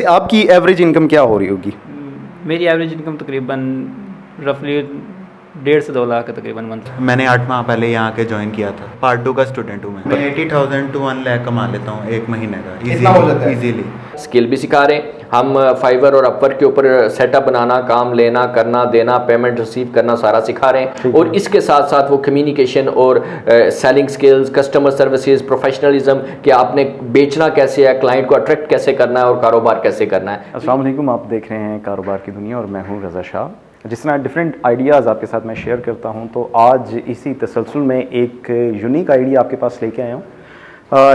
आपकी average income क्या हो रही होगी? मेरी एवरेज इनकम तकरीबन रफली 1.5 से 2 लाख तकरीबन मंथ। मैंने 8 माह पहले यहाँ के ज्वाइन किया था। पार्ट 2 का स्टूडेंट हूँ मैं 80,000 to 1 लाख कमा लेता हूँ एक महीने का इजीली। स्किल भी सिखा रहे हैं हम, फाइवर और अपवर्क के ऊपर सेटअप बनाना, काम लेना, करना, देना, पेमेंट रिसीव करना सारा सिखा रहे हैं। और इसके साथ साथ वो कम्युनिकेशन और selling skills, customer services, professionalism कि आपने बेचना कैसे है, क्लाइंट को अट्रैक्ट कैसे करना है और कारोबार कैसे करना है। अस्सलाम वालेकुम, आप देख रहे हैं कारोबार की दुनिया और मैं हूं रज़ा शाह। जिस तरह डिफरेंट आइडियाज़ आपके साथ मैं शेयर करता हूं, तो आज इसी तसलसल में एक यूनिक आइडिया आपके पास लेके आया हूं।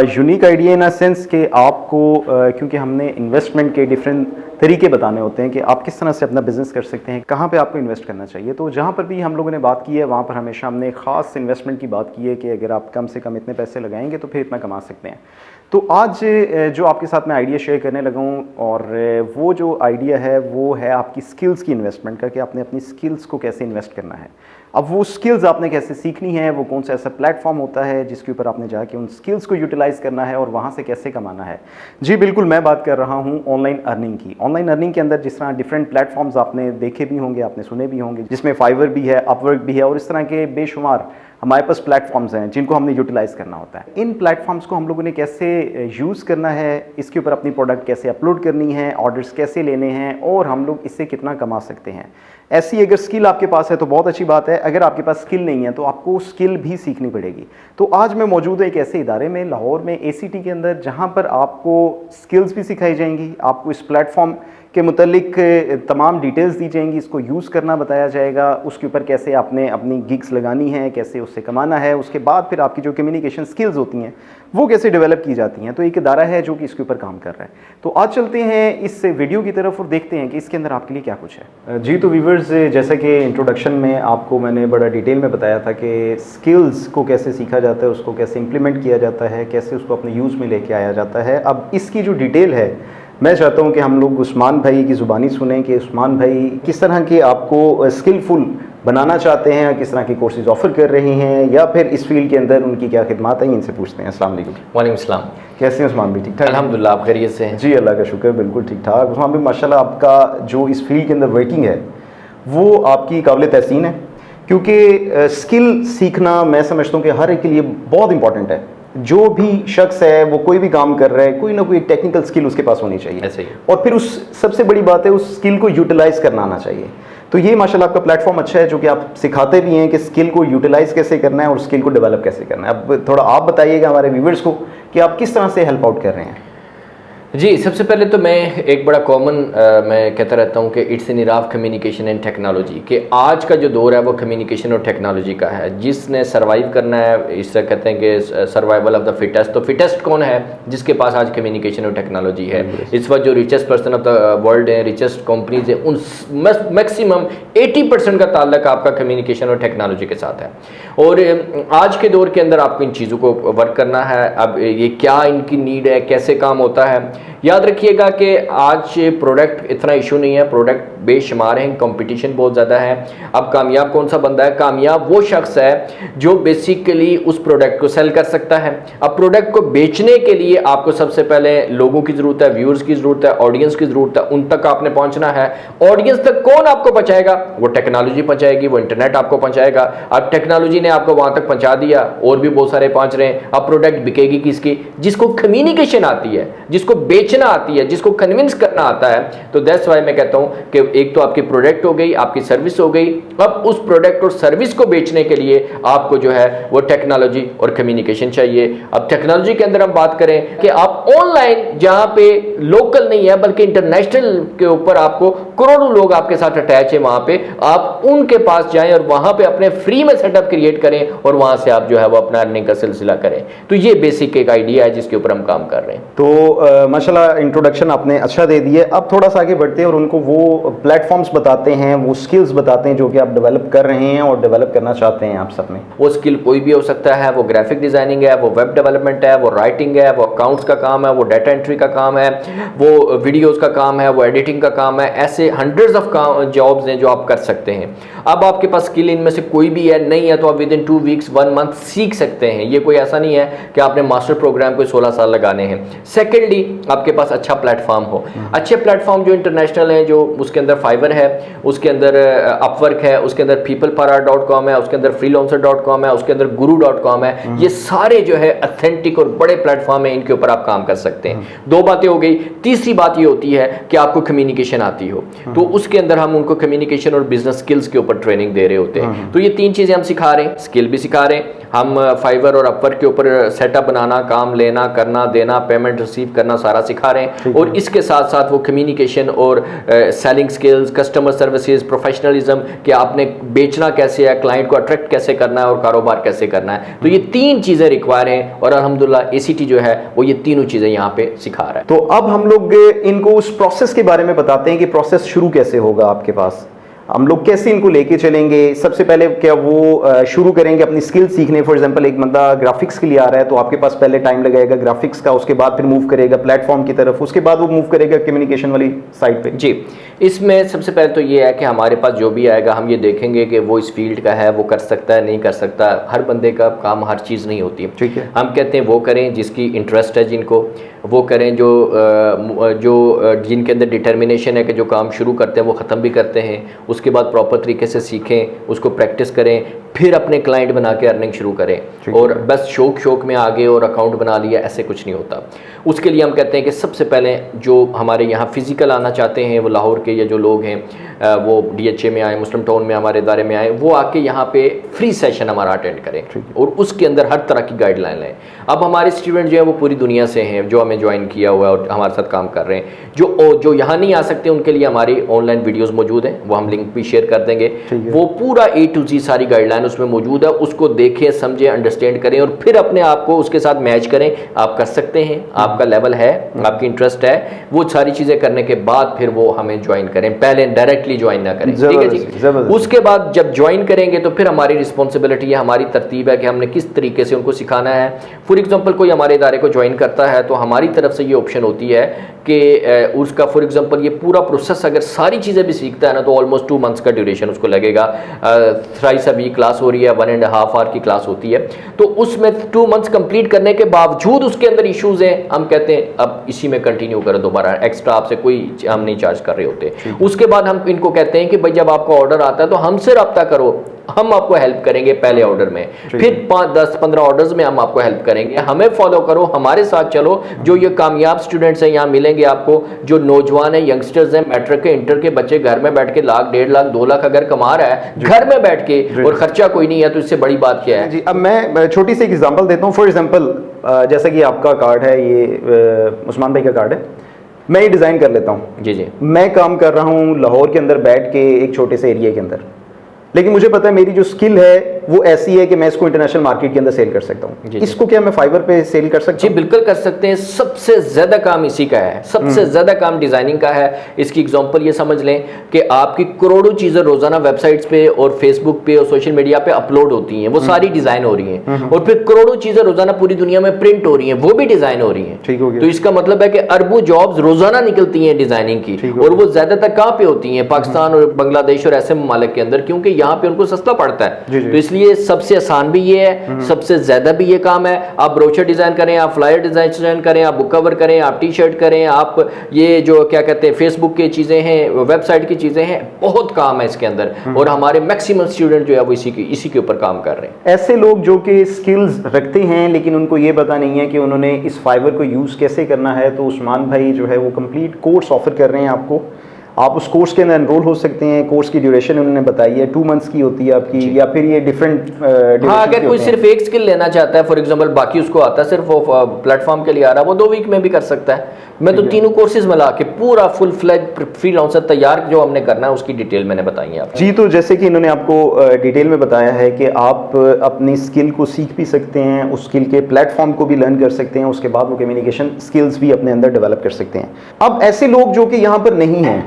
Unique idea in a sense कि आपको क्योंकि हमने इन्वेस्टमेंट के डिफरेंट तरीके बताने होते हैं कि आप किस तरह से अपना बिजनेस कर सकते हैं, कहाँ पे आपको इन्वेस्ट करना चाहिए। तो जहाँ पर भी हम लोगों ने बात की है वहाँ पर हमेशा हमने ख़ास इन्वेस्टमेंट की बात की है कि अगर आप कम से कम इतने पैसे लगाएंगे तो फिर इतना कमा सकते हैं। तो आज जो आपके साथ मैं आइडिया शेयर करने लगा हूँ, और वो जो आइडिया है वो है आपकी स्किल्स की इन्वेस्टमेंट का, कि आपने अपनी स्किल्स को कैसे इन्वेस्ट करना है। अब वो स्किल्स आपने कैसे सीखनी है, वो कौन सा ऐसा प्लेटफॉर्म होता है जिसके ऊपर आपने जाके उन स्किल्स को यूटिलाइज़ करना है और वहाँ से कैसे कमाना है। जी बिल्कुल, मैं बात कर रहा हूँ ऑनलाइन अर्निंग की। ऑनलाइन अर्निंग के अंदर जिस तरह डिफरेंट प्लेटफॉर्म्स आपने देखे भी होंगे, आपने सुने भी होंगे, जिसमें फाइवर भी है, अपवर्क भी है, और इस तरह के बेशुमार हमारे पास प्लेटफॉर्म्स हैं जिनको हमने यूटिलाइज़ करना होता है। इन प्लेटफॉर्म्स को हम लोगों ने कैसे यूज़ करना है, इसके ऊपर अपनी प्रोडक्ट कैसे अपलोड करनी है, ऑर्डर्स कैसे लेने हैं, और हम लोग इससे कितना कमा सकते हैं। ऐसी अगर स्किल आपके पास है तो बहुत अच्छी बात है, अगर आपके पास स्किल नहीं है तो आपको स्किल भी सीखनी पड़ेगी। तो आज मैं मौजूद हूँ एक ऐसे इदारे में, लाहौर में, ACT के अंदर, जहाँ पर आपको स्किल्स भी सिखाई जाएंगी, आपको इस प्लेटफॉर्म के मुतालिक तमाम डिटेल्स दी जाएंगी, इसको यूज़ करना बताया जाएगा, उसके ऊपर कैसे आपने अपनी गिग्स लगानी है, कैसे उससे कमाना है, उसके बाद फिर आपकी जो कम्युनिकेशन स्किल्स होती हैं वो कैसे डेवलप की जाती हैं। तो एक इदारा है जो कि इसके ऊपर काम कर रहा है। तो आज चलते हैं इस वीडियो की तरफ और देखते हैं कि इसके अंदर आपके लिए क्या कुछ है। जी तो व्यूअर्स, जैसा कि इंट्रोडक्शन में आपको मैंने बड़ा डिटेल में बताया था कि स्किल्स को कैसे सीखा जाता है, उसको कैसे इम्प्लीमेंट किया जाता है, कैसे उसको अपने यूज़ में लेके आया जाता है। अब इसकी जो डिटेल है मैं चाहता हूं कि हम लोग उस्मान भाई की ज़ुबानी सुने कि उस्मान भाई किस तरह के आपको स्किलफुल बनाना चाहते हैं, किस तरह के कोर्सेज ऑफर कर रहे हैं, या फिर इस फील्ड के अंदर उनकी क्या खिदमत है, इनसे पूछते हैं। अस्सलाम वालेकुम। वालेकुम सलाम। कैसे हैं उस्मान भाई? ठीक ठाक अल्हम्दुलिल्लाह, आप खैरियत से हैं? जी अल्लाह का शुक्र, बिल्कुल ठीक ठाक। उस्मान भाई माशाल्लाह आपका जो इस फील्ड के अंदर वेटिंग है वो आपकी काबिल तहसीन है, क्योंकि स्किल सीखना मैं समझता हूँ कि हर एक के लिए बहुत इंपॉर्टेंट है। जो भी शख्स है वो कोई भी काम कर रहा है, कोई ना कोई टेक्निकल स्किल उसके पास होनी चाहिए, ऐसे ही। और फिर उस सबसे बड़ी बात है उस स्किल को यूटिलाइज करना आना चाहिए। तो ये माशाल्लाह आपका प्लेटफॉर्म अच्छा है जो कि आप सिखाते भी हैं कि स्किल को यूटिलाइज कैसे करना है और स्किल को डेवलप कैसे करना है। अब थोड़ा आप बताइएगा हमारे व्यूवर्स को कि आप किस तरह से हेल्प आउट कर रहे हैं। जी, सबसे पहले तो मैं एक बड़ा कॉमन मैं कहता रहता हूँ कि it's an era of communication and technology, कि आज का जो दौर है वो कम्युनिकेशन और टेक्नोलॉजी का है। जिसने सर्वाइव करना है, इस तरह कहते हैं कि सर्वाइवल ऑफ द फिटेस्ट, तो फिटेस्ट कौन है? जिसके पास आज कम्युनिकेशन और टेक्नोलॉजी है। इस वक्त जो richest person of the world है, रिचेस्ट कंपनीज है, उन मैक्सिमम 80% का ताल्लुक आपका कम्युनिकेशन और टेक्नोलॉजी के साथ है। और आज के दौर के अंदर आपको इन चीज़ों को वर्क करना है। अब ये क्या इनकी नीड है, कैसे काम होता है, याद रखिएगा कि आज प्रोडक्ट इतना इशू नहीं है, प्रोडक्ट बेशुमार हैं, कंपटीशन बहुत ज़्यादा है। अब कामयाब कौन सा बंदा है? कामयाब वो शख्स है जो बेसिकली उस प्रोडक्ट को सेल कर सकता है। अब प्रोडक्ट को बेचने के लिए आपको सबसे पहले लोगों की ज़रूरत है, व्यूअर्स की ज़रूरत है, ऑडियंस की ज़रूरत है, उन तक आपने पहुंचना है। ऑडियंस तक कौन आपको पहुंचाएगा? वो टेक्नोलॉजी पहुंचाएगी, वो इंटरनेट आपको पहुंचाएगा। अब टेक्नोलॉजी ने आपको वहाँ तक पहुँचा दिया, और भी बहुत सारे पहुँच रहे हैं। अब प्रोडक्ट बिकेगी किसकी? जिसको कम्युनिकेशन आती है, जिसको बेचना आती है, जिसको कन्विंस करना आता है। तो दैट्स वाई मैं कहता हूं कि एक तो आपकी प्रोडक्ट हो गई, आपकी सर्विस हो गई। अब उस प्रोडक्ट और सर्विस को बेचने के लिए आपको जो है वो टेक्नोलॉजी और कम्युनिकेशन चाहिए। अब टेक्नोलॉजी के अंदर हम बात करें कि आप ऑनलाइन, जहां पे लोकल नहीं है बल्कि इंटरनेशनल के ऊपर आपको करोड़ों लोग आपके साथ अटैच है, वहां पे आप उनके पास जाएं और वहां पे अपने फ्री में सेटअप क्रिएट करें और वहां से आप जो है वो अपना अर्निंग का सिलसिला करें। तो ये बेसिक एक आइडिया है जिसके ऊपर हम काम कर रहे हैं। तो माशाल्लाह इंट्रोडक्शन आपने अच्छा दे दिया। अब थोड़ा सा आगे बढ़ते हैं और उनको वो प्लेटफॉर्म्स बताते हैं, वो स्किल्स बताते हैं जो कि आप डेवलप कर रहे हैं और डेवलप करना चाहते हैं आप सब में। वो स्किल कोई भी हो सकता है, वो ग्राफिक डिजाइनिंग है, वो वेब डेवलपमेंट है, वो राइटिंग है, वो अकाउंट्स का काम है, वो डाटा एंट्री का काम है, वो वीडियोस का काम है, वो एडिटिंग का काम है। ऐसे हंड्रेड्स ऑफ जॉब्स हैं जो आप कर सकते हैं। अब आपके पास स्किल इनमें से कोई भी है, नहीं है तो आप विद इन 2 वीक्स 1 मंथ सीख सकते हैं। ये कोई ऐसा नहीं है कि आपने मास्टर प्रोग्राम को 16 साल लगाने हैं। सेकेंडली, आपके पास अच्छा प्लेटफॉर्म हो। अच्छे प्लेटफॉर्म जो इंटरनेशनल हैं, जो उसके अंदर फाइवर है, उसके अंदर अपवर्क है, उसके अंदर peoplepower.com है, उसके अंदर freelancer.com है, उसके अंदर guru.com है, ये सारे जो है ऑथेंटिक और बड़े प्लेटफॉर्म है, इनके ऊपर आप काम कर सकते हैं। दो बातें हो गई। तीसरी बात ये होती है कि आपको कम्युनिकेशन आती हो, तो उसके अंदर हम उनको कम्युनिकेशन और बिजनेस स्किल्स के ऊपर ट्रेनिंग दे रहे होते हैं। तो ये तीन चीजें हम सिखा रहे हैं, स्किल भी सिखा रहे हैं हम, फाइवर और अपवर्क के ऊपर सेटअप बनाना, काम लेना, करना, देना, पेमेंट रिसीव करना, सारा सिखा रहे हैं। और इसके साथ साथ वो कम्युनिकेशन और selling skills, customer services, professionalism, कि आपने बेचना कैसे है, क्लाइंट को अट्रैक्ट कैसे करना है और कारोबार कैसे करना है। तो ये तीन चीजें रिक्वायर हैं और अल्हम्दुलिल्लाह ACT जो है वो ये तीनों चीजें यहाँ पे सिखा रहा है। तो अब हम लोग इनको उस प्रोसेस के बारे में बताते हैं कि प्रोसेस शुरू कैसे होगा आपके पास, हम लोग कैसे इनको लेके चलेंगे। सबसे पहले क्या वो शुरू करेंगे अपनी स्किल सीखने। फॉर एग्जांपल एक बंदा ग्राफिक्स के लिए आ रहा है तो आपके पास पहले टाइम लगेगा ग्राफिक्स का, उसके बाद फिर मूव करेगा प्लेटफॉर्म की तरफ, उसके बाद वो मूव करेगा कम्युनिकेशन वाली साइड पे। जी, इसमें सबसे पहले तो ये है कि हमारे पास जो भी आएगा हम ये देखेंगे कि वो इस फील्ड का है, वो कर सकता है नहीं कर सकता। हर बंदे का काम हर चीज़ नहीं होती, ठीक है। हम कहते हैं वो करें जिसकी इंटरेस्ट है, जिनको वो करें जो जिनके अंदर डिटर्मिनेशन है कि जो काम शुरू करते हैं वो ख़त्म भी करते हैं, उसके बाद प्रॉपर तरीके से सीखें, उसको प्रैक्टिस करें, फिर अपने क्लाइंट बना के अर्निंग शुरू करें। और बस शौक में आगे और अकाउंट बना लिया, ऐसे कुछ नहीं होता। उसके लिए हम कहते हैं कि सबसे पहले जो हमारे यहाँ फिज़िकल आना चाहते हैं, वो लाहौर के या जो लोग हैं वो DHA में आए, मुस्लिम टाउन में हमारे इदारे में आए, वो आके यहाँ पे फ्री सेशन हमारा अटेंड करें और उसके अंदर हर तरह की गाइडलाइन लें। अब हमारे स्टूडेंट जो है वो पूरी दुनिया से हैं, जो हमें ज्वाइन किया हुआ है और हमारे साथ काम कर रहे हैं। जो यहाँ नहीं आ सकते उनके लिए हमारी ऑनलाइन वीडियोज़ मौजूद हैं, वो हम लिंक भी शेयर कर देंगे। वो पूरा A to Z सारी गाइडलाइन उसमें मौजूद है, उसको देखें, समझें, अंडरस्टैंड करें और फिर अपने आप को उसके साथ मैच करें। आप कर सकते हैं, आपका लेवल है, आपकी इंटरेस्ट है, वो सारी चीज़ें करने के बाद फिर वो हमें ज्वाइन करें। पहले डायरेक्टली ज्वाइन ना करें, ठीक है जी। उसके बाद जब ज्वाइन करेंगे तो फिर हमारी रिस्पॉन्सिबिलिटी है, हमारी तरतीब है कि हमने किस तरीके से उनको सिखाना है। फॉर एग्जांपल कोई हमारे इदारे को ज्वाइन करता है तो हमारी तरफ से ये ऑप्शन होती है कि उसका फॉर एग्जांपल ये पूरा प्रोसेस अगर सारी चीज़ें भी सीखता है ना तो ऑलमोस्ट 2 मंथ्स का ड्यूरेशन उसको लगेगा। थ्राइस अ वीक क्लास हो रही है, 1.5 आवर की क्लास होती है, तो उसमें 2 मंथ्स कंप्लीट करने के बावजूद उसके अंदर इश्यूज हैं, हम कहते हैं अब इसी में कंटिन्यू करो, दोबारा एक्स्ट्रा आपसे कोई हम नहीं चार्ज कर रहे होते। उसके बाद हम इनको कहते हैं कि भाई जब आपका ऑर्डर आता है तो हमसे रब्ता करो, हम आपको हेल्प करेंगे पहले ऑर्डर में, फिर 5, 10, 15 ऑर्डर्स में हम आपको हेल्प करेंगे। हमें फॉलो करो, हमारे साथ चलो। जो ये कामयाब स्टूडेंट्स हैं यहाँ मिलेंगे आपको, जो नौजवान हैं, यंगस्टर्स हैं, मैट्रिक के, इंटर के बच्चे घर में बैठ के लाख, 1.5 लाख, 2 लाख अगर कमा रहा है घर में बैठ के और खर्चा कोई नहीं है, तो इससे बड़ी बात क्या है जी। अब मैं छोटी सी एग्जांपल देता हूँ। फॉर एग्जांपल जैसा कि आपका कार्ड है, ये उस्मान भाई का कार्ड है, मैं ये डिज़ाइन कर लेता हूँ जी। मैं काम कर रहा हूँ लाहौर के अंदर बैठ के एक छोटे से एरिया के अंदर, लेकिन मुझे पता है मेरी जो स्किल है वो ऐसी है कि मैं इसको इंटरनेशनल मार्केट के अंदर सेल कर सकता हूँ। इसको क्या मैं फाइवर पे सेल कर सकता हूँ? जी बिल्कुल कर सकते हैं। सबसे ज़्यादा काम इसी का है, सबसे ज़्यादा काम डिज़ाइनिंग का है। इसकी एग्जांपल ये समझ लें कि आपकी करोड़ों चीज़ें रोज़ाना वेबसाइट्स पे और फेसबुक पे और सोशल मीडिया पे अपलोड होती हैं, वो सारी डिज़ाइन हो रही हैं, और फिर करोड़ों चीज़ें रोज़ाना पूरी दुनिया में प्रिंट हो रही हैं, वो भी डिज़ाइन हो रही हैं। ठीक हो गया। तो इसका मतलब है कि अरबों जॉब्स रोज़ाना निकलती हैं डिज़ाइनिंग की, और वो ज़्यादातर कहाँ पे होती हैं? पाकिस्तान और बांग्लादेश और ऐसे ममालिक के अंदर, क्योंकि यहाँ पे उनको सस्ता पड़ता है। तो इसलिए सबसे आसान भी ये है, सबसे ज्यादा भी ये काम है। आप ब्रोशर डिजाइन करें, आप फ्लायर डिजाइन करें, आप बुक कवर करें, आप टी शर्ट करें, आप ये जो क्या कहते हैं फेसबुक की चीजें हैं, वेबसाइट की चीजें हैं, बहुत काम है इसके अंदर। और हमारे मैक्सिमम स्टूडेंट जो है वो इसी के ऊपर काम कर रहे हैं। ऐसे लोग जो कि स्किल्स रखते हैं लेकिन उनको ये पता नहीं है कि उन्होंने इस फाइवर को यूज कैसे करना है, तो उस्मान भाई जो है वो कंप्लीट कोर्स ऑफर कर रहे हैं आपको। आप उस कोर्स के अंदर एनरोल हो सकते हैं। कोर्स की ड्यूरेशन उन्होंने बताई है 2 मंथ्स की होती है आपकी, या फिर ये डिफरेंट हाँ, अगर कोई सिर्फ एक स्किल लेना चाहता है, फॉर एग्जांपल बाकी उसको आता है, सिर्फ वो प्लेटफॉर्म के लिए आ रहा है, वो 2 वीक में भी कर सकता है। मैं तो तीनों कोर्सेज मिला के पूरा फुल फ्लैज फ्रीलांसर तैयार जो हमने करना है उसकी डिटेल मैंने बताई है आपको। जी, तो जैसे कि इन्होंने आपको डिटेल में बताया है कि आप अपनी स्किल को सीख भी सकते हैं, उस स्किल के प्लेटफॉर्म को भी लर्न कर सकते हैं, उसके बाद वो कम्युनिकेशन स्किल्स भी अपने अंदर डेवलप कर सकते हैं। अब ऐसे लोग जो कि यहाँ पर नहीं हैं,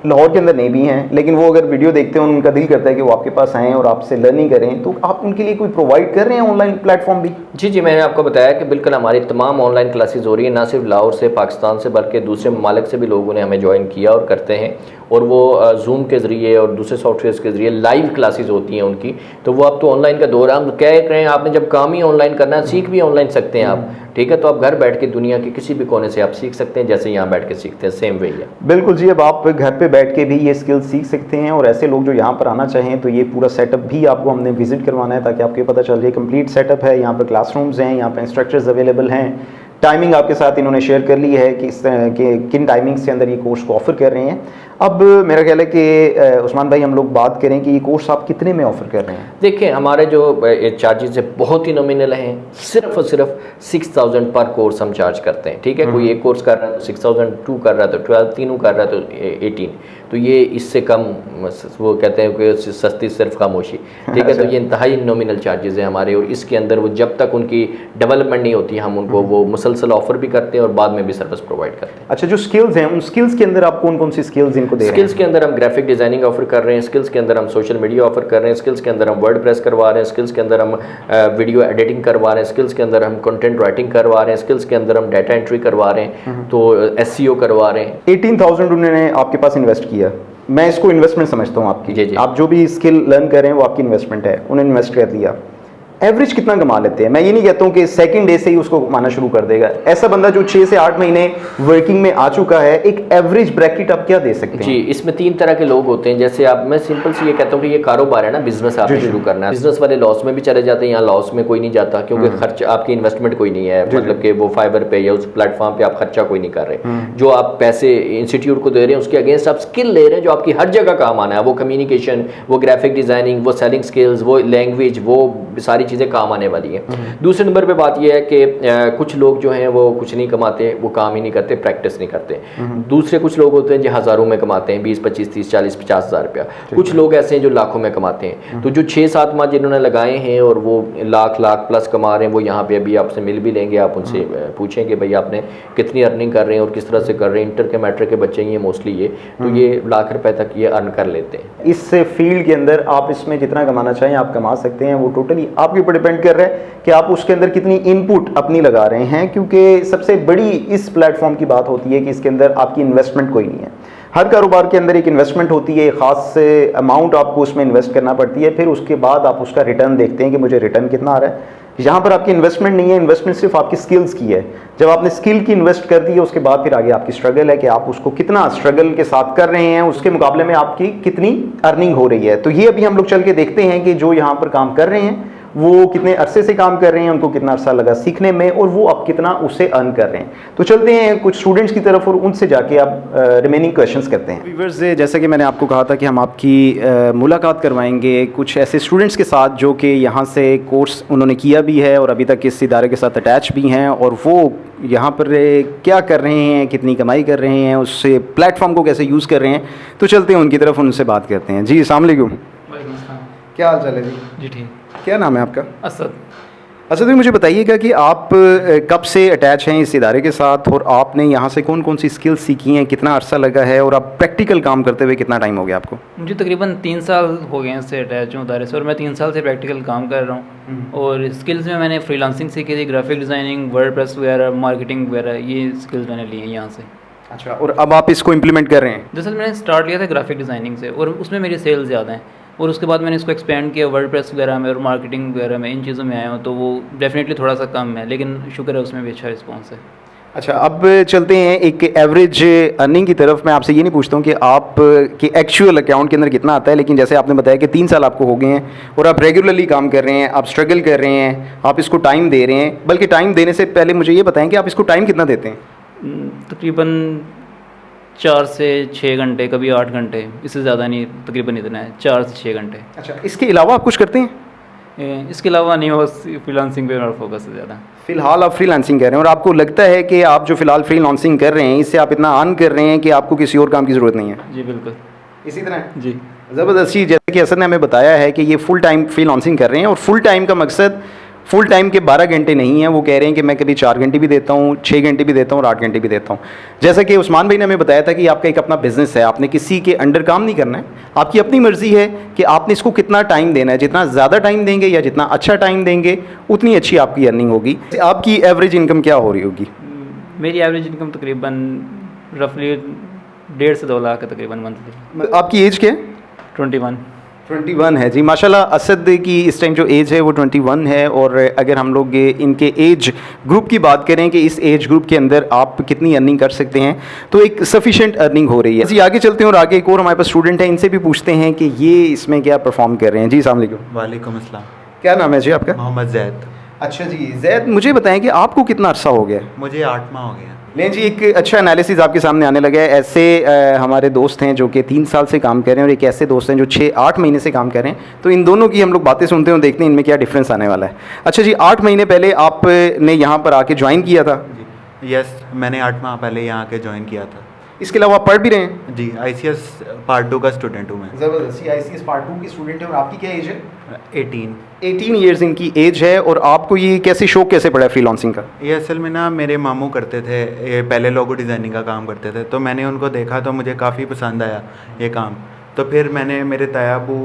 लाहौर के अंदर नहीं भी हैं, लेकिन वो अगर वीडियो देखते हैं उनका दिल करता है कि वो आपके पास आएँ और आपसे लर्निंग करें, तो आप उनके लिए कोई प्रोवाइड कर रहे हैं ऑनलाइन प्लेटफॉर्म भी? जी, मैंने आपको बताया कि बिल्कुल हमारी तमाम ऑनलाइन क्लासेस हो रही है, ना सिर्फ लाहौर से, पाकिस्तान से, बल्कि दूसरे ममालिक से भी लोगों ने हमें ज्वाइन किया और करते हैं। और वो जूम के ज़रिए और दूसरे सॉफ्टवेयर के ज़रिए लाइव क्लासेस होती हैं उनकी। तो वो अब तो ऑनलाइन का दौर है, हम कह रहे हैं आपने जब काम ही ऑनलाइन करना है, सीख भी ऑनलाइन सकते हैं आप। ठीक है। तो आप घर बैठ के दुनिया के किसी भी कोने से आप सीख सकते हैं, जैसे यहाँ बैठ के सीखते हैं, सेम वे है। बिल्कुल जी, अब आप घर पे बैठ के भी ये स्किल सीख सकते हैं, और ऐसे लोग जो यहाँ पर आना चाहें तो ये पूरा सेटअप भी आपको हमने विजिट करवाना है, ताकि आपको ये पता चल जाए कंप्लीट सेटअप है। यहाँ पर क्लासरूम्स हैं, यहाँ पर इंस्ट्रक्टर्स अवेलेबल हैं, टाइमिंग आपके साथ इन्होंने शेयर कर ली है कि इस तरह के किन टाइमिंग्स के अंदर ये कोर्स को ऑफर कर रहे हैं। अब मेरा ख्याल है कि उस्मान भाई हम लोग बात करें कि ये कोर्स आप कितने में ऑफर कर रहे हैं। देखिए हमारे जो चार्जेस है बहुत ही नॉमिनल हैं, सिर्फ और सिर्फ 6000 पर कोर्स हम चार्ज करते हैं, ठीक है। कोई एक कोर्स कर रहा है तो 6000, 2 कर रहा है तो 12, तीनों कर रहा है तो 18, तो ये इससे कम, वो कहते हैं कि सस्ती सिर्फ खामोशी, ठीक है। तो ये इंतहाई नॉमिनल चार्जेस हैं हमारे, और इसके अंदर वो जब तक उनकी डेवलपमेंट नहीं होती हम उनको वो मुसलसल ऑफर भी करते हैं और बाद में भी सर्विस प्रोवाइड करते हैं। अच्छा, जो स्किल्स हैं उन स्किल्स के अंदर आप कौन कौन सी स्किल्स इनको दे रहे हैं? स्किल्स के अंदर हम ग्राफिक डिजाइनिंग ऑफर कर रहे हैं, स्किल्स के अंदर हम सोशल मीडिया ऑफर कर रहे हैं, स्किल्स के अंदर हम वर्डप्रेस करवा रहे हैं, स्किल्स के अंदर हम वीडियो एडिटिंग करवा रहे हैं, स्किल्स के अंदर हम कंटेंट राइटिंग करवा रहे हैं, स्किल्स के अंदर हम डाटा एंट्री करवा रहे हैं, तो SEO करवा रहे हैं। 18,000 उन्होंने आपके पास इन्वेस्ट किया, मैं इसको इन्वेस्टमेंट समझता हूँ आपकी। जी जी। आप जो भी स्किल लर्न कर रहे हैं वो आपकी इन्वेस्टमेंट है, उन्होंने इन्वेस्ट कर दिया। एवरेज कितना कमा लेते हैं? मैं ये नहीं कहता हूँ कि सेकंड डे से ही उसको कमाना शुरू कर देगा। ऐसा बंदा जो 6 से 8 महीने वर्किंग में आ चुका है, एक एवरेज ब्रैकेट आप क्या दे सकते हैं? जी, इसमें 3 तरह के लोग होते हैं। जैसे आप, मैं सिंपल से ये कहता हूँ कि ये कारोबार है ना, बिजनेस आपने शुरू करना है। बिजनेस वाले लॉस में भी चले जाते हैं, यहाँ लॉस में कोई नहीं जाता, क्योंकि खर्च आपकी इन्वेस्टमेंट कोई नहीं है, मतलब कि वो फाइबर पे या उस प्लेटफॉर्म पे आप खर्चा कोई नहीं कर रहे। जो आप पैसे इंस्टीट्यूट को दे रहे हैं उसके अगेंस्ट आप स्किल ले रहे हैं जो आपकी हर जगह काम आना है। वो कम्युनिकेशन, वो ग्राफिक डिजाइनिंग, वो सेलिंग स्किल्स, वो लैंग्वेज, वो सारी चीज़ें काम आने वाली है। दूसरे नंबर पे बात यह है कि कुछ लोग जो हैं वो कुछ नहीं कमाते, वो काम ही नहीं करते, प्रैक्टिस नहीं करते। दूसरे कुछ लोग होते हैं जो हज़ारों में कमाते हैं, 20, 25, 30, 40, 50 हज़ार रुपया। कुछ लोग ऐसे हैं जो लाखों में कमाते हैं। तो जो 6-7 माह जिन्होंने लगाए हैं और वो लाख प्लस कमा रहे हैं, वो यहाँ पे अभी आपसे मिल भी लेंगे। आप उनसे पूछें कि भाई आपने कितनी अर्निंग कर रहे हैं और किस तरह से कर रहे हैं। इंटर के मैट्रिक के बच्चे ये मोस्टली ये तो ये लाख रुपए तक ये अर्न कर लेते हैं। इस फील्ड के अंदर आप इसमें जितना कमाना चाहें आप कमा सकते हैं, वो टोटली आपके ऊपर डिपेंड कर रहा है कि आप उसके अंदर कितनी इनपुट अपनी लगा रहे हैं। क्योंकि सबसे बड़ी इस प्लेटफॉर्म की बात होती है कि इसके अंदर आपकी इन्वेस्टमेंट कोई नहीं है। हर कारोबार के अंदर एक इन्वेस्टमेंट होती है, एक ख़ास अमाउंट आपको उसमें इन्वेस्ट करना पड़ती है, फिर उसके बाद आप उसका रिटर्न देखते हैं कि मुझे रिटर्न कितना आ रहा है। यहाँ पर आपकी इन्वेस्टमेंट नहीं है, इन्वेस्टमेंट सिर्फ आपकी स्किल्स की है। जब आपने स्किल की इन्वेस्ट कर दी है उसके बाद फिर आगे आपकी स्ट्रगल है कि आप उसको कितना स्ट्रगल के साथ कर रहे हैं, उसके मुकाबले में आपकी कितनी अर्निंग हो रही है। तो ये अभी हम लोग चल के देखते हैं कि जो यहाँ पर काम कर रहे हैं वो कितने अरसे से काम कर रहे हैं, उनको कितना अरसा लगा सीखने में, और वो अब कितना उससे अर्न कर रहे हैं। तो चलते हैं कुछ स्टूडेंट्स की तरफ और उनसे जाके आप रिमेनिंग क्वेश्चंस करते हैं। व्यूअर्स, जैसा कि मैंने आपको कहा था कि हम आपकी मुलाकात करवाएंगे कुछ ऐसे स्टूडेंट्स के साथ जो कि यहाँ से कोर्स उन्होंने किया भी है और अभी तक इस इदारे के साथ अटैच भी हैं, और वो यहाँ पर क्या कर रहे हैं, कितनी कमाई कर रहे हैं, उससे प्लेटफॉर्म को कैसे यूज़ कर रहे हैं। तो चलते हैं उनकी तरफ, उनसे बात करते हैं। जी अस्सलाम वालेकुम, क्या हाल चाल है जी? जी ठीक। क्या नाम है आपका? असद। अच्छा, तो मुझे बताइएगा कि आप कब से अटैच हैं इस इदारे के साथ, और आपने यहाँ से कौन कौन सी स्किल्स सीखी हैं, कितना अरसा लगा है, और आप प्रैक्टिकल काम करते हुए कितना टाइम हो गया आपको? मुझे तकरीबन 3 साल हो गए हैं इससे अटैच हूँ इदारे से, और मैं 3 साल से प्रैक्टिकल काम कर रहा हूँ। और स्किल्स में मैंने फ्रीलांसिंग सीखी थी, ग्राफिक डिज़ाइनिंग, वर्डप्रेस वगैरह, मार्केटिंग वगैरह, ये स्किल्स मैंने लिए हैं यहाँ से। अच्छा, और अब आप इसको इम्प्लीमेंट कर रहे हैं? दरअसल मैंने स्टार्ट किया था ग्राफिक डिज़ाइनिंग से, और उसमें मेरी सेल्स ज़्यादा हैं, और उसके बाद मैंने इसको एक्सपेंड किया वर्डप्रेस वगैरह में और मार्केटिंग वगैरह में, इन चीज़ों में आया हूँ। तो वो डेफिनेटली थोड़ा सा कम है, लेकिन शुक्र है उसमें भी अच्छा रिस्पॉन्स है। अच्छा, अब चलते हैं एक एवरेज अर्निंग की तरफ। मैं आपसे ये नहीं पूछता हूँ कि आप के एक्चुअल अकाउंट के अंदर कितना आता है, लेकिन जैसे आपने बताया कि 3 साल आपको हो गए हैं और आप रेगुलरली काम कर रहे हैं, आप स्ट्रगल कर रहे हैं, आप इसको टाइम दे रहे हैं। बल्कि टाइम देने से पहले मुझे ये बताएं कि आप इसको टाइम कितना देते हैं? तकरीबन 4 से 6 घंटे, कभी 8 घंटे, इससे ज़्यादा नहीं, तकरीबन इतना है, 4 से 6 घंटे। अच्छा, इसके अलावा आप कुछ करते हैं? इसके अलावा नहीं, बस फ्रीलांसिंग पे और फोकस है ज़्यादा। फ़िलहाल आप फ्रीलांसिंग कर रहे हैं, और आपको लगता है कि आप जो फ़िलहाल फ्रीलांसिंग कर रहे हैं इससे आप इतना अर्न कर रहे हैं कि आपको किसी और काम की ज़रूरत नहीं है? जी बिल्कुल, इसी तरह जी ज़बरदस्त। जैसे कि असद ने हमें बताया है कि ये फुल टाइम फ्रीलांसिंग कर रहे हैं, और फुल टाइम का मकसद फुल टाइम के 12 घंटे नहीं है। वो कह रहे हैं कि मैं कभी 4 घंटे भी देता हूँ, 6 घंटे भी देता हूँ और 8 घंटे भी देता हूँ। जैसा कि उस्मान भाई ने हमें बताया था कि आपका एक अपना बिजनेस है, आपने किसी के अंडर काम नहीं करना है, आपकी अपनी मर्जी है कि आपने इसको कितना टाइम देना है। जितना ज़्यादा टाइम देंगे या जितना अच्छा टाइम देंगे उतनी अच्छी आपकी अर्निंग होगी। आपकी एवरेज इनकम क्या हो रही होगी? मेरी एवरेज इनकम तकरीबन रफली 1.5 से 2 लाख है तकरीबन मंथली। आपकी एज क्या है? 21। 21 है जी, माशाल्लाह। असद की इस टाइम जो एज है वो 21 है। और अगर हम लोग इनके एज ग्रुप की बात करें कि इस एज ग्रुप के अंदर आप कितनी अर्निंग कर सकते हैं, तो एक सफिशिएंट अर्निंग हो रही है जी। आगे चलते हैं और आगे एक और हमारे पास स्टूडेंट हैं, इनसे भी पूछते हैं कि ये इसमें क्या परफॉर्म कर रहे हैं। जी अस्सलाम वालेकुम। वालेकुम अस्सलाम। क्या नाम है जी आपका? मोहम्मद जैद। अच्छा जी जैद, मुझे बताएं कि आपको कितना अरसा हो गया? मुझे 8 माह हो गया। लें जी, एक अच्छा एनालिसिस आपके सामने आने लगा है। ऐसे हमारे दोस्त हैं जो कि 3 साल से काम कर रहे हैं और एक ऐसे दोस्त हैं जो 6-8 महीने से काम कर रहे हैं। तो इन दोनों की हम लोग बातें सुनते हैं और देखते हैं इनमें क्या डिफरेंस आने वाला है। अच्छा जी, 8 महीने पहले आपने यहाँ पर आके ज्वाइन किया था? यस, मैंने 8 माह पहले यहाँ के ज्वाइन किया था। इसके अलावा आप पढ़ भी रहे हैं? जी, ICS पार्ट 2 का स्टूडेंट हूँ मैं। ज़बरदस्ती ICS पार्ट 2 की स्टूडेंट है। और आपकी क्या एज है? 18 ईयर्स इनकी एज है। और आपको ये कैसे शौक कैसे पड़ा है फ्रीलांसिंग का? ये असल में ना मेरे मामू करते थे, ये पहले लोगो डिज़ाइनिंग का काम करते थे, तो मैंने उनको देखा तो मुझे काफ़ी पसंद आया ये काम। तो फिर मैंने, मेरे तायाबू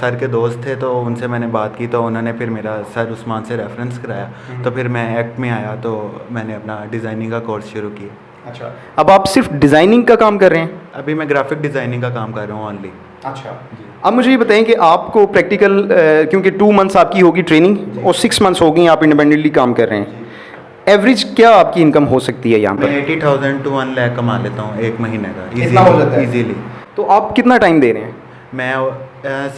सर के दोस्त थे तो उनसे मैंने बात की, तो उन्होंने फिर मेरा सर उस्मान से रेफरेंस कराया। तो फिर मैं एक्ट में आया तो मैंने अपना डिज़ाइनिंग का कोर्स शुरू किया। अच्छा, अब आप सिर्फ डिज़ाइनिंग का काम कर रहे हैं? अभी मैं ग्राफिक डिज़ाइनिंग का काम कर रहा हूँ ओनली। अच्छा, अब मुझे ये बताएं कि आपको प्रैक्टिकल, क्योंकि 2 मंथ्स आपकी होगी ट्रेनिंग और 6 मंथ्स हो गई आप इंडिपेंडेंटली काम कर रहे हैं, एवरेज क्या आपकी इनकम हो सकती है यहाँ पर? मैं 80,000 to 1 लाख कमा लेता हूँ एक महीने का। इतना हो जाता है? ईजीली। तो आप कितना टाइम दे रहे हैं? मैं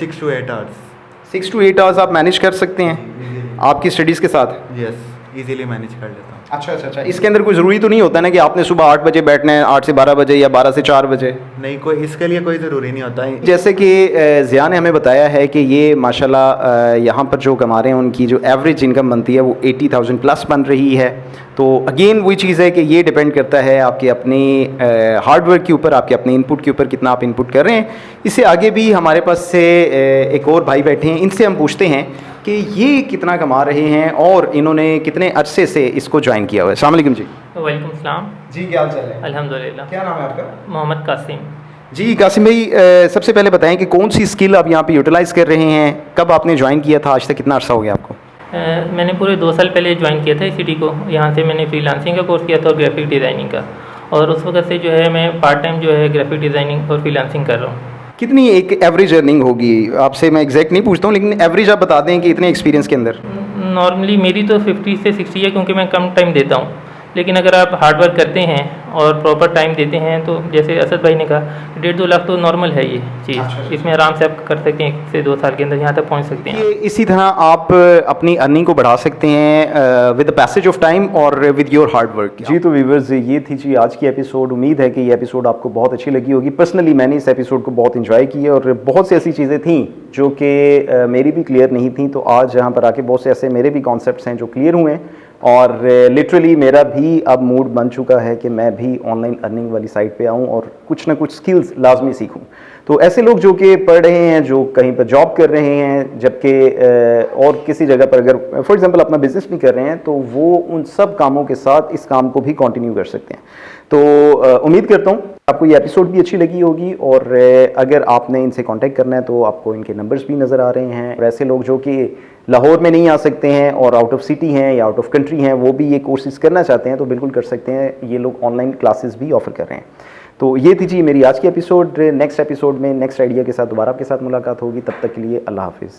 6 to 8 आवर्स। 6 to 8 आवर्स आप मैनेज कर सकते हैं आपकी स्टडीज़ के साथ? यस, इजीली मैनेज कर लेता हूँ। अच्छा, इसके अंदर कोई ज़रूरी तो नहीं होता ना कि आपने सुबह 8 बजे बैठना है, 8 से 12 बजे या 12 से 4 बजे? नहीं, कोई इसके लिए कोई ज़रूरी नहीं होता है। जैसे कि ज़िया ने हमें बताया है कि ये माशाल्लाह यहाँ पर जो कमा रहे हैं उनकी जो एवरेज इनकम बनती है वो 80,000 प्लस बन रही है। तो अगेन वही चीज़ है कि ये डिपेंड करता है आपके अपने हार्डवर्क के ऊपर, आपके अपने इनपुट के ऊपर, कितना आप इनपुट कर रहे हैं। इससे आगे भी हमारे पास से एक और भाई बैठे हैं, इनसे हम पूछते हैं कि ये कितना कमा रहे हैं और इन्होंने कितने अरसे से इसको ज्वाइन किया हुआ है। अस्सलाम वालेकुम जी। वालेकुम सलाम जी, क्या हाल चाल है? अल्हम्दुलिल्लाह। क्या नाम है आपका? मोहम्मद कासिम। जी कासिम भाई, सबसे पहले बताएं कि कौन सी स्किल आप यहाँ पे यूटिलाइज़ कर रहे हैं, कब आपने ज्वाइन किया था, आज तक कितना अरसा हो गया आपको? मैंने पूरे 2 साल पहले ज्वाइन किया था ICT को। यहाँ से मैंने फ्रीलांसिंग का कोर्स किया था और ग्राफिक डिज़ाइनिंग का, और उस वक्त से जो है मैं पार्ट टाइम जो है ग्राफिक डिज़ाइनिंग और फ्रीलांसिंग कर रहा हूँ। कितनी एक एवरेज अर्निंग होगी? आपसे मैं एग्जैक्ट नहीं पूछता हूँ, लेकिन एवरेज आप बता दें कि इतने एक्सपीरियंस के अंदर। नॉर्मली मेरी तो 50 से 60 है, क्योंकि मैं कम टाइम देता हूँ। लेकिन अगर आप हार्डवर्क करते हैं और प्रॉपर टाइम देते हैं तो जैसे असद भाई ने कहा 1.5-2 लाख तो नॉर्मल है ये चीज़। अच्छा। इसमें आराम से आप कर सकते हैं, 1 से 2 साल के अंदर यहाँ तक पहुँच सकते हैं। ये इसी तरह आप अपनी अर्निंग को बढ़ा सकते हैं with the passage of time और विद योर हार्ड वर्क। जी तो व्यूअर्स, ये थी जी आज की एपिसोड। उम्मीद है कि ये एपिसोड आपको बहुत अच्छी लगी होगी। पर्सनली मैंने इस एपिसोड को बहुत इंजॉय किया और बहुत सी ऐसी चीज़ें थी जो कि मेरी भी क्लियर नहीं थी। तो आज यहाँ पर आके बहुत से ऐसे मेरे भी कॉन्सेप्ट्स हैं जो क्लियर हुए हैं और लिटरली मेरा भी अब मूड बन चुका है कि मैं भी ऑनलाइन अर्निंग वाली साइट पे आऊँ और कुछ ना कुछ स्किल्स लाजमी सीखूं। तो ऐसे लोग जो कि पढ़ रहे हैं, जो कहीं पर जॉब कर रहे हैं, जबकि और किसी जगह पर अगर फॉर एग्जांपल अपना बिजनेस भी कर रहे हैं, तो वो उन सब कामों के साथ इस काम को भी कंटिन्यू कर सकते हैं। तो उम्मीद करता हूँ आपको ये एपिसोड भी अच्छी लगी होगी। और अगर आपने इनसे कांटेक्ट करना है तो आपको इनके नंबर्स भी नज़र आ रहे हैं। और ऐसे लोग जो कि लाहौर में नहीं आ सकते हैं और आउट ऑफ सिटी हैं या आउट ऑफ कंट्री हैं, वो भी ये कोर्सेज करना चाहते हैं तो बिल्कुल कर सकते हैं। ये लोग ऑनलाइन क्लासेस भी ऑफर कर रहे हैं। तो ये थी जी मेरी आज की एपिसोड। नेक्स्ट एपिसोड में नेक्स्ट आइडिया के साथ दोबारा आपके साथ मुलाकात होगी। तब तक के लिए अल्लाह हाफिज़।